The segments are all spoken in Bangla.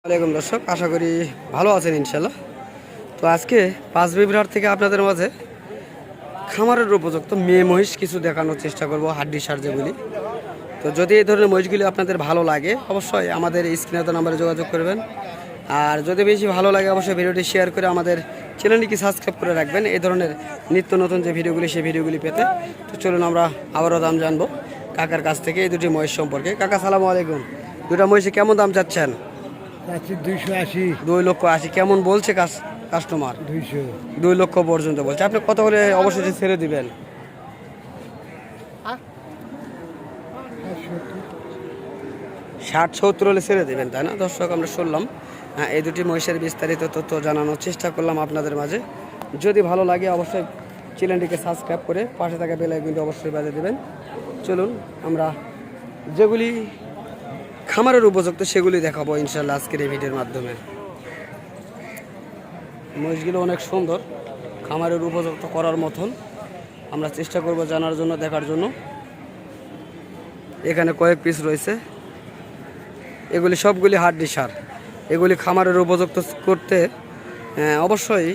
ওয়ালাইকুম দর্শক, আশা করি ভালো আছেন ইনশাল্লাহ। তো আজকে পাঁচবিবরার থেকে আপনাদের মাঝে খামারের উপযুক্ত মেয়ে মহিষ কিছু দেখানোর চেষ্টা করব, হাড্ডি সার যেগুলি। তো যদি এই ধরনের মহিষগুলি আপনাদের ভালো লাগে অবশ্যই আমাদের স্ক্রিনে নাম্বারে যোগাযোগ করবেন। আর যদি বেশি ভালো লাগে অবশ্যই ভিডিওটি শেয়ার করে আমাদের চ্যানেলটিকে সাবস্ক্রাইব করে রাখবেন এই ধরনের নিত্য নতুন যে ভিডিওগুলি সেই ভিডিওগুলি পেতে। তো চলুন আমরা আবারও দাম জানবো কাকার কাছ থেকে এই দুটি মহিষ সম্পর্কে। কাকা সালামু আলাইকুম। দুটা মহিষে কেমন দাম চাচ্ছেন? 280। 2,80,000 কেমন বলছে কাস্টমার? 2 লক্ষ পর্যন্ত বলছে। আপনি কত হলে অবশ্যই ছেড়ে দিবেন? 60-70 হলে ছেড়ে দিবেন, তাই না দর্শক? আমরা শুনলাম এই দুটি মহিষের বিস্তারিত তথ্য জানানোর চেষ্টা করলাম আপনাদের মাঝে। যদি ভালো লাগে অবশ্যই চ্যানেলটিকে সাবস্ক্রাইব করে পাশে থাকা বেল আইকনটি অবশ্যই বাজিয়ে দেবেন। চলুন আমরা যেগুলি খামারের উপযুক্ত সেগুলি দেখাবো ইনশাল্লাহ আজকের এই ভিডিওর মাধ্যমে। মহিষগুলো অনেক সুন্দর, খামারের উপযুক্ত করার মতন। আমরা চেষ্টা করব জানার জন্য, দেখার জন্য। এখানে কয়েক পিস রয়েছে, এগুলি সবগুলি হাড্ডি সার। এগুলি খামারের উপযুক্ত করতে অবশ্যই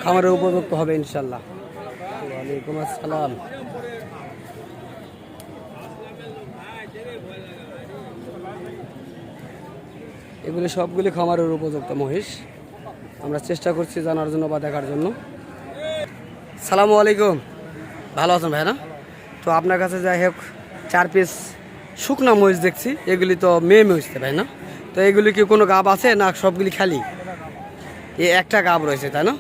খামারের উপযুক্ত হবে ইনশাল্লাহ। ওয়ালাইকুম আসসালাম। এগুলি সবগুলি খামারের উপযুক্ত মহিষ। আমরা চেষ্টা করছি জানার জন্য বা দেখার জন্য। সালামু আলাইকুম, ভালো আছেন ভাই? না তো আপনার কাছে যাই হোক 4 পিস শুকনা মহিষ দেখছি, এগুলি তো মেয়ে মহিষ ভাই, না? তো এগুলি কি কোনো গাব আছে না সবগুলি খালি? এই একটা গাব রয়েছে, তাই না?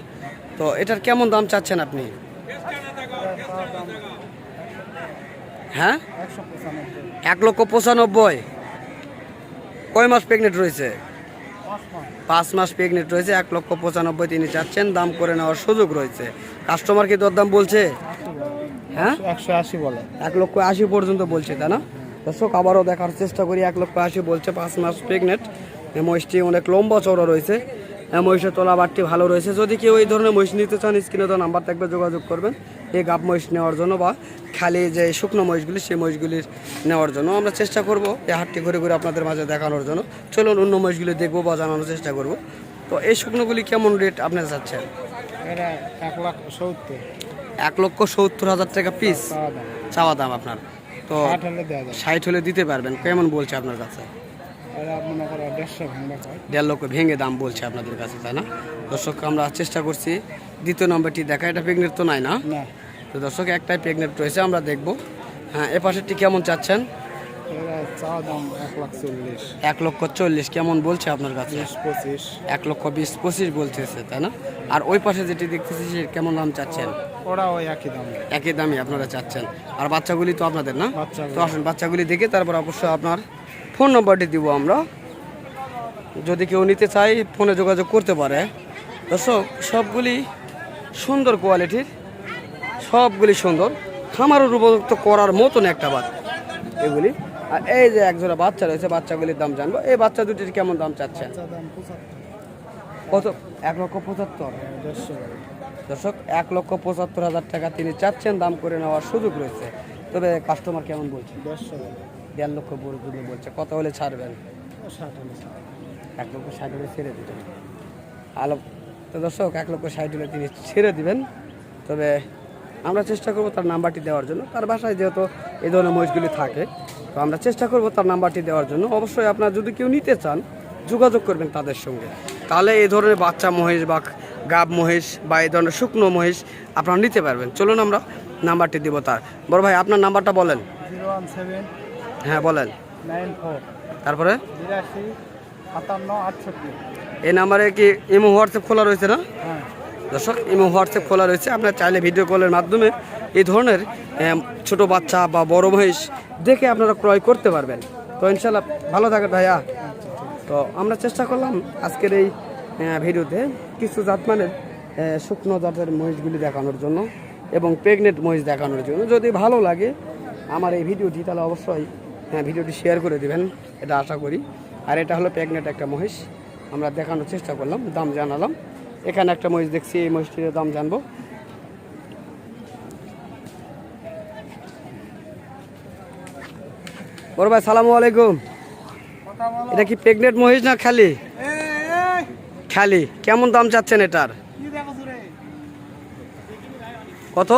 তো এটার কেমন দাম চাচ্ছেন আপনি? হ্যাঁ, 1,95,000। কয় মাস প্রেগনেন্ট রয়েছে? 5 মাস প্রেগনেন্ট রয়েছে। 1,95,000 তিনি চাচ্ছেন, দাম করে নেওয়ার সুযোগ রয়েছে। কাস্টমার কি দরদাম বলছে? হ্যাঁ, 180 বলে। 1,80,000 পর্যন্ত বলছে, তাই না দর্শক? আবারও দেখার চেষ্টা করি। 1,80,000 বলছে, 5 মাস প্রেগনেন্ট। মহিষটি অনেক লম্বা চওড়া রয়েছে, মহিষের তলা বাটটি ভালো রয়েছে। যদি কেউ এই ধরনের মহিষ নিতে চান স্ক্রিনে তো নাম্বার থাকবে, যোগাযোগ করবেন এই গাব মহিষ নেওয়ার জন্য বা খালি যে শুকনো মহিষগুলি সেই মহিষগুলির নেওয়ার জন্য। আমরা চেষ্টা করব এই হাটটি ঘুরে ঘুরে আপনাদের মাঝে দেখানোর জন্য। চলুন অন্য মহিষগুলি দেখবো বা জানানোর চেষ্টা করব। তো এই শুকনোগুলি কেমন রেট আপনার চাচ্ছেন? 1,70,000 টাকা পিস চাওয়া দাম আপনার। তো 60 হলে দিতে পারবেন? কেমন বলছে আপনার কাছে? 1.5 লক্ষ ভেঙে দাম বলছে আপনাদের কাছে, তাই না দর্শক? আমরা চেষ্টা করছি দ্বিতীয় নম্বরটি দেখা। এটা প্রেগনেন্ট তো নাই, না? তো দর্শক একটাই প্রেগনেন্ট রয়েছে, আমরা দেখব। হ্যাঁ, এ পাশেরটি কেমন চাচ্ছেন? 1,40,000 কেমন বলছে আপনার কাছে? 1,20,000-1,25,000 বলতেছে, তাই না? আর ওই পাশে যেটি দেখতেছি সে কেমন দাম চাচ্ছেন? ওরাও একই দাম। একই দামই আপনারা চাচ্ছেন। আর বাচ্চাগুলি তো আপনাদের, না? তো আসুন বাচ্চাগুলি দেখে তারপর অবশ্যই আপনার ফোন নম্বরটি দিব আমরা। যদি কেউ নিতে চাই ফোনে যোগাযোগ করতে পারে। দর্শক সবগুলি সুন্দর কোয়ালিটির, সবগুলি সুন্দর, খামারের উপযুক্ত করার মতন একটা বাচ্চা এগুলি। আর এই যে একজোড়া বাচ্চা রয়েছে, বাচ্চাগুলির দাম জানবো। এই বাচ্চা দুটির কেমন দাম চাচ্ছেন? কত? 1,75,000। দর্শক 1,75,000 টাকা তিনি চাচ্ছেন, দাম করে নেওয়ার সুযোগ রয়েছে। তবে কাস্টমার কেমন বলছে? 1.5 লক্ষ পর্যন্ত বলছে। কত হলে ছাড়বেন? 1,60,000 হলে ছেড়ে দিবেন। আলো তো দর্শক 1,60,000 হলে তিনি ছেড়ে দিবেন। তবে আমরা চেষ্টা করব তার নাম্বারটি দেওয়ার জন্য। তার বাসায় যেহেতু এই ধরনের মহিষগুলি থাকে, তো আমরা চেষ্টা করব তার নাম্বারটি দেওয়ার জন্য। অবশ্যই আপনারা যদি কেউ নিতে চান যোগাযোগ করবেন তাদের সঙ্গে, তাহলে এই ধরনের বাচ্চা মহিষ বা গাব মহিষ বা এই ধরনের শুকনো মহিষ আপনারা নিতে পারবেন। চলুন আমরা নাম্বারটি দেবো তার। বড় ভাই আপনার নাম্বারটা বলেন। 017 হ্যাঁ বলেন। 94 তারপরে 82 57 68। এই নাম্বারে কি ইমো হোয়াটসঅ্যাপ খোলা রয়েছে, না? হ্যাঁ দর্শক ইমো হোয়াটসঅ্যাপ খোলা রয়েছে। আপনার চাইলে ভিডিও কলের মাধ্যমে এই ধরনের ছোট বাচ্চা বা বড় মহিষ দেখে আপনারা ক্রয় করতে পারবেন। তো ইনশাল্লাহ ভালো থাকেন ভাইয়া। তো আমরা চেষ্টা করলাম আজকের এই ভিডিওতে কিছু জাতমানের শুকনো জাতের মহিষগুলি দেখানোর জন্য এবং প্রেগনেন্ট মহিষ দেখানোর জন্য। যদি ভালো লাগে আমার এই ভিডিওটি তাহলে অবশ্যই ভিডিওটি শেয়ার করে দেবেন, এটা আশা করি। আর এটা হলো প্রেগনেন্ট একটা মহিষ, আমরা দেখানোর চেষ্টা করলাম, দাম জানালাম। এখানে একটা মহিষ দেখছি, এই মহিষটির দাম জানবো। বড় ভাই সালামু আলাইকুম। এটা কি প্রেগনেন্ট মহিষ না খালি? খালি। কেমন দাম চাচ্ছেন এটার? কত?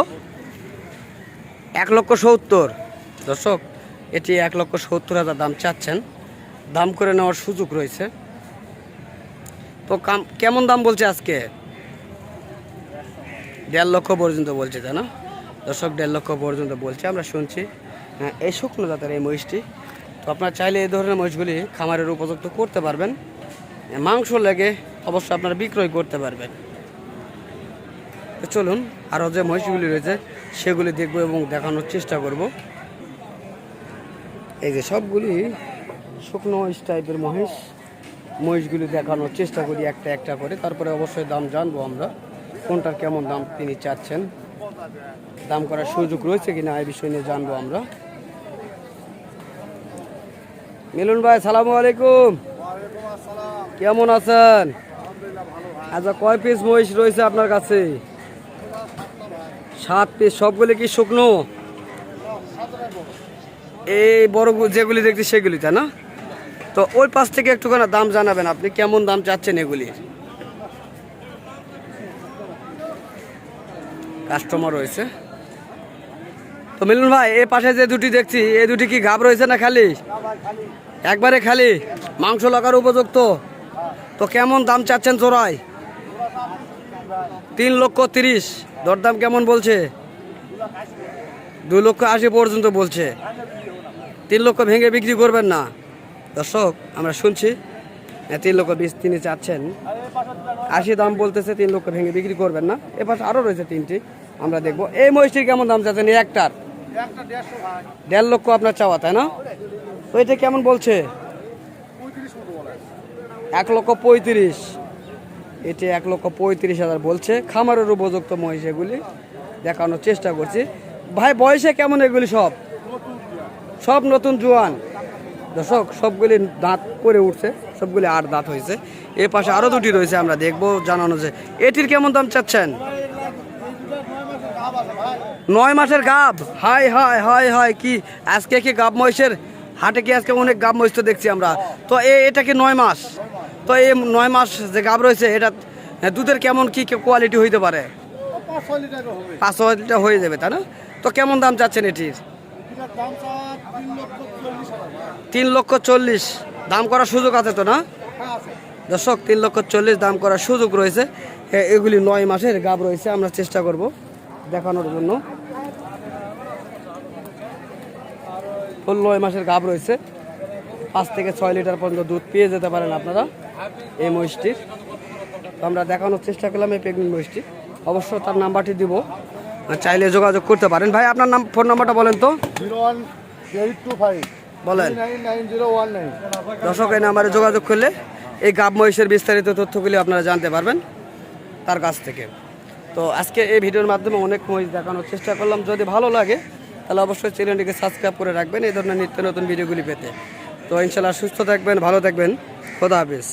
1,70,000। দর্শক, এটি 1,70,000 দাম চাচ্ছেন। দাম করে নেওয়ার সুযোগ রয়েছে। তো কেমন দাম বলছে আজকে? 1.5 লক্ষ পর্যন্ত বলছে, তাই না দর্শক? 1.5 লক্ষ পর্যন্ত বলছে, আমরা শুনছি। হ্যাঁ, এই শুকনো জাতের এই মহিষটি। তো আপনারা চাইলে এই ধরনের মহিষগুলি খামারের উপযুক্ত করতে পারবেন। মাংস লেগে অবশ্যই আপনারা বিক্রয় করতে পারবেন। তো চলুন, আরও যে মহিষগুলি রয়েছে সেগুলি দেখব এবং দেখানোর চেষ্টা করব। এই যে সবগুলি শুকনো মহিষ টাইপের মহিষগুলি দেখানোর চেষ্টা করি একটা একটা করে, তারপরে অবশ্যই দাম জানবো আমরা কোনটার কেমন দাম তিনি চাচ্ছেন, দাম করার সুযোগ রয়েছে কিনা এই বিষয় নিয়ে জানবো আমরা। মিলন ভাই, সালামু আলাইকুম। কেমন আছেন? আচ্ছা, কয় পিস মহিষ রয়েছে আপনার কাছে? 7 পিস। সবগুলি কি শুকনো? এই বড় যেগুলি দেখছি সেগুলি, তাই না? তো ওই পাশ থেকে একটুখানি দাম জানাবেন, আপনি কেমন দাম চাচ্ছেন এগুলির? কাস্টমার রয়েছে। তো মিলন ভাই, এই পাশে যে দুটি দেখছি, এই দুটি কি গাব রয়েছে না খালি? একবারে খালি, মাংস লাগার উপযুক্ত। তো কেমন দাম চাচ্ছেন জোড়ায়? 3,30,000। দরদাম কেমন বলছে? 2,80,000 পর্যন্ত বলছে। 3 লক্ষ ভেঙে বিক্রি করবেন না? দর্শক, আমরা শুনছি 3,20,000 তিনি চাচ্ছেন। 80 দাম বলতেছে, 3 লক্ষ ভেঙে বিক্রি করবেন না। এবার আরও রয়েছে 3টি, আমরা দেখবো। এই মহিষটির কেমন দাম চাচ্ছেন? এই একটার 1.5 লক্ষ আপনার চাওয়া, তাই না? তো এটা কেমন বলছে? 1,35,000। এটি 1,35,000 বলছে। খামারের উপযুক্ত মহিষ এগুলি, দেখানোর চেষ্টা করছি। ভাই, বয়সে কেমন এগুলি? সব নতুন জোয়ান। দর্শক, সবগুলি দাঁত করে উঠছে, সবগুলি 8 দাঁত হয়েছে। এ পাশে আরও দুটি রয়েছে, আমরা দেখবো, জানানো যে এটির কেমন দাম চাচ্ছেন? 9 মাসের গাব। হাই হাই হাই হাই, কি আজকে কি গাব মহিষের হাটে কি আজকে অনেক গাব মহিষ তো দেখছি আমরা। তো এটা কি 9 মাস? তো এই 9 মাস যে গাব রয়েছে, এটা দুধের কেমন কি কোয়ালিটি হইতে পারে? 5-6 লিটার হয়ে যাবে, তাই না? তো কেমন দাম চাচ্ছেন এটির? 3,40,000। দাম করার সুযোগ আছে তো, না দর্শক? 3,40,000 দাম করার সুযোগ রয়েছে। এগুলি 9 মাসের গাব রয়েছে, আমরা চেষ্টা করব দেখানোর জন্য। 9 মাসের গাব রয়েছে। 5 থেকে 6 লিটার পর্যন্ত দুধ পেয়ে যেতে পারেন আপনারা এই মহিষটির। তো আমরা দেখানোর চেষ্টা করলাম এই প্রেগনেন্ট মহিষটি। অবশ্য তার নাম্বারটি দিব, চাইলে যোগাযোগ করতে পারেন। ভাই, আপনার ফোন নাম্বারটা বলেন তো। 01,825 বলেন। 99019। দর্শক, এই নাম্বারে যোগাযোগ করলে এই গাব মহিষের বিস্তারিত তথ্যগুলি আপনারা জানতে পারবেন তার কাছ থেকে। তো আজকে এই ভিডিওর মাধ্যমে অনেক মহিষ দেখানোর চেষ্টা করলাম। যদি ভালো লাগে তাহলে অবশ্যই চ্যানেলটিকে সাবস্ক্রাইব করে রাখবেন এই ধরনের নিত্য নতুন ভিডিওগুলি পেতে। তো ইনশাআল্লাহ সুস্থ থাকবেন, ভালো থাকবেন। খোদা হাফেজ।